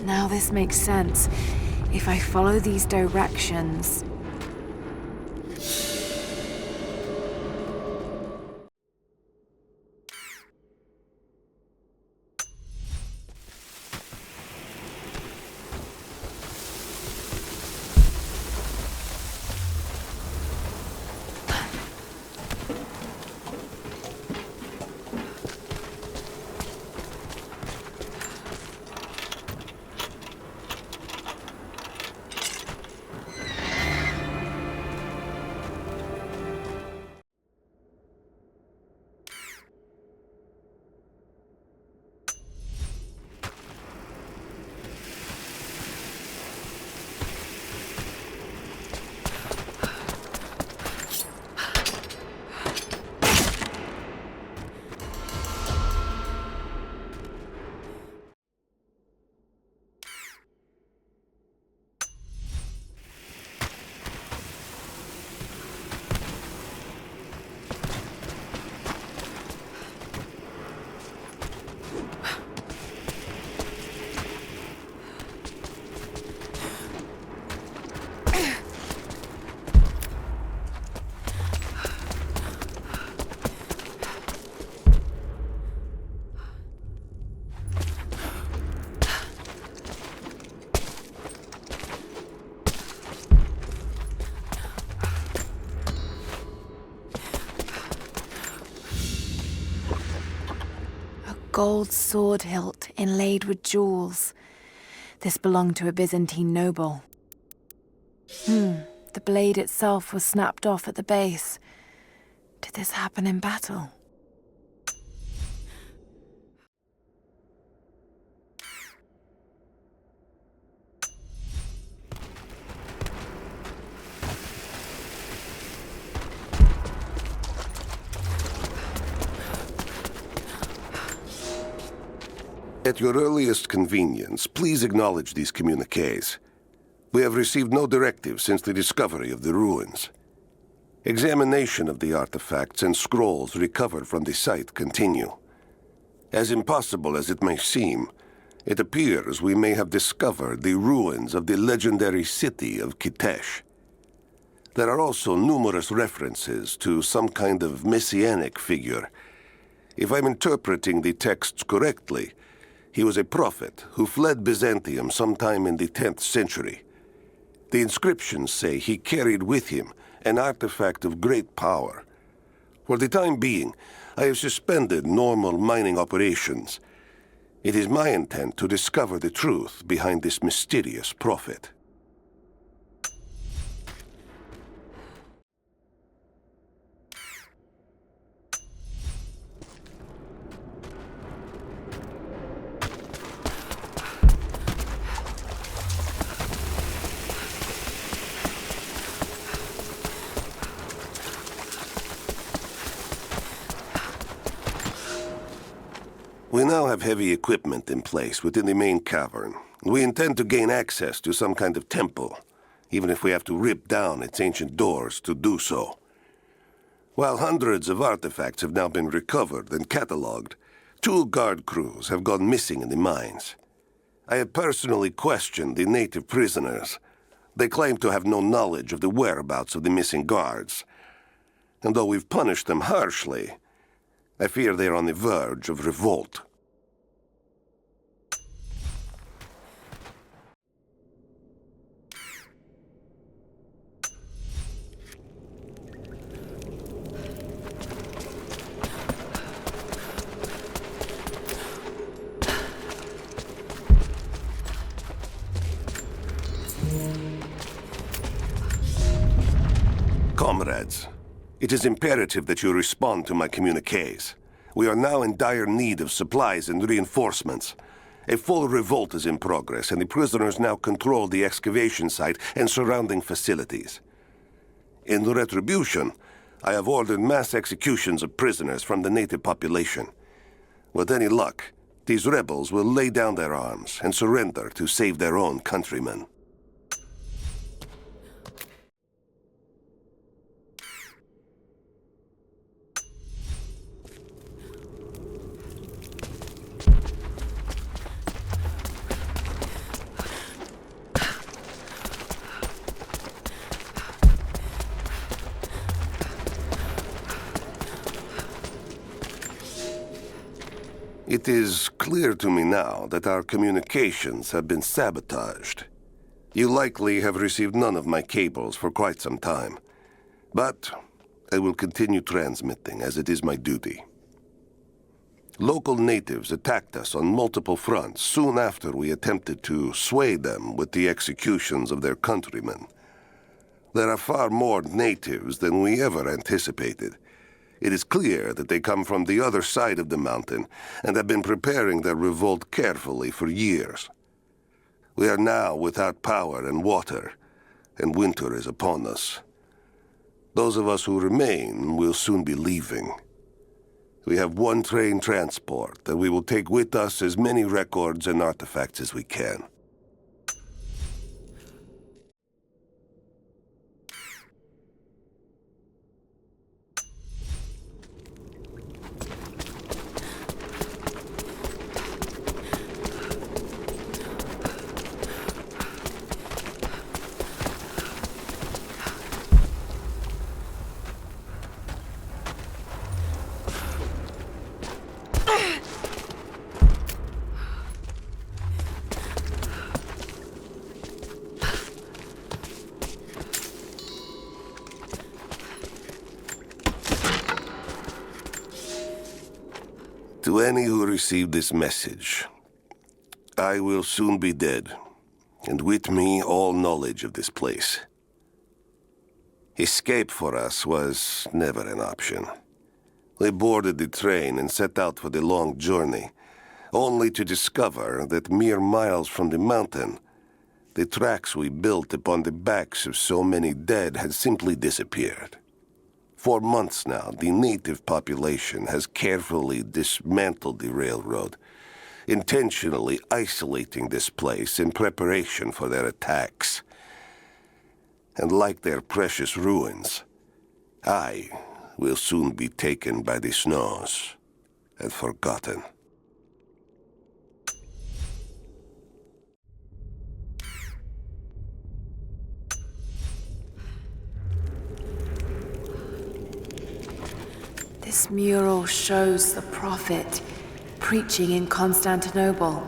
Now this makes sense. If I follow these directions... Gold sword hilt inlaid with jewels. This belonged to a Byzantine noble. The blade itself was snapped off at the base. Did this happen in battle? At your earliest convenience, please acknowledge these communiques. We have received no directive since the discovery of the ruins. Examination of the artifacts and scrolls recovered from the site continue. As impossible as it may seem, it appears we may have discovered the ruins of the legendary city of Kitezh. There are also numerous references to some kind of messianic figure. If I'm interpreting the texts correctly, he was a prophet who fled Byzantium sometime in the 10th century. The inscriptions say he carried with him an artifact of great power. For the time being, I have suspended normal mining operations. It is my intent to discover the truth behind this mysterious prophet. We now have heavy equipment in place within the main cavern. We intend to gain access to some kind of temple, even if we have to rip down its ancient doors to do so. While hundreds of artifacts have now been recovered and catalogued, 2 guard crews have gone missing in the mines. I have personally questioned the native prisoners. They claim to have no knowledge of the whereabouts of the missing guards. And though we've punished them harshly, I fear they are on the verge of revolt. Comrades, it is imperative that you respond to my communiques. We are now in dire need of supplies and reinforcements. A full revolt is in progress, and the prisoners now control the excavation site and surrounding facilities. In retribution, I have ordered mass executions of prisoners from the native population. With any luck, these rebels will lay down their arms and surrender to save their own countrymen. It is clear to me now that our communications have been sabotaged. You likely have received none of my cables for quite some time. But I will continue transmitting, as it is my duty. Local natives attacked us on multiple fronts soon after we attempted to sway them with the executions of their countrymen. There are far more natives than we ever anticipated. It is clear that they come from the other side of the mountain and have been preparing their revolt carefully for years. We are now without power and water, and winter is upon us. Those of us who remain will soon be leaving. We have one train transport, and we will take with us as many records and artifacts as we can. To any who receive this message, I will soon be dead, and with me all knowledge of this place. Escape for us was never an option. We boarded the train and set out for the long journey, only to discover that mere miles from the mountain, the tracks we built upon the backs of so many dead had simply disappeared. For months now, the native population has carefully dismantled the railroad, intentionally isolating this place in preparation for their attacks. And like their precious ruins, I will soon be taken by the snows and forgotten. This mural shows the prophet preaching in Constantinople.